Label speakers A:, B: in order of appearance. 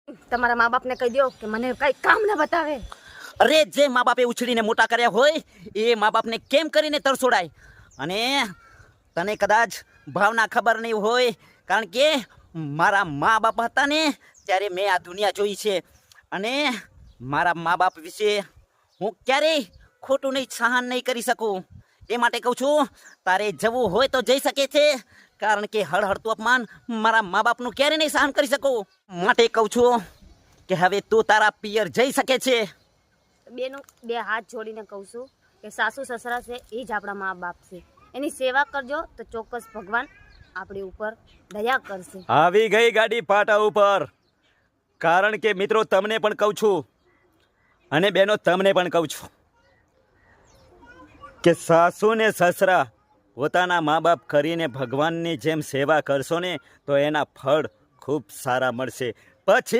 A: તમારા મા બાપને કહી દો કે મને કઈ કામ ના બતાવે.
B: અરે જે મા બાપે ઉછળીને મોટા કર્યા હોય એ મા બાપને કેમ કરીને તરસોડાય. અને તને કદાચ ભાવના ખબર નહીં હોય, કારણ કે મારા મા બાપ હતા ને ત્યારે મેં આ દુનિયા જોઈ છે. અને મારા મા બાપ વિશે હું ક્યારેય ખોટું નહીં સહન નહીં કરી શકું. એ માટે કહું છું, તારે જવું હોય તો જઈ શકે છે, કારણ કે હળહળતું અપમાન મારા મા બાપનું ક્યારે નહીં સહન કરી શકું. માટે કહું છું કે હવે તું તારા પિયર જઈ શકે છે.
A: બેનો બે હાથ જોડીને કહું છું કે સાસુ સસરા છે એ જ આપણા મા બાપ છે. એની સેવા કરજો તો ચોક્કસ ભગવાન આપણી ઉપર દયા કરશે.
C: આવી ગઈ ગાડી પાટા ઉપર. કારણ કે મિત્રો તમને પણ કહું છું અને બહેનો તમને પણ કહું છું કે સાસુ ને સસરા પોતાના મા બાપ કરીને ભગવાનની જેમ સેવા કરશો ને તો એના ફળ ખૂબ સારા મળશે. પછી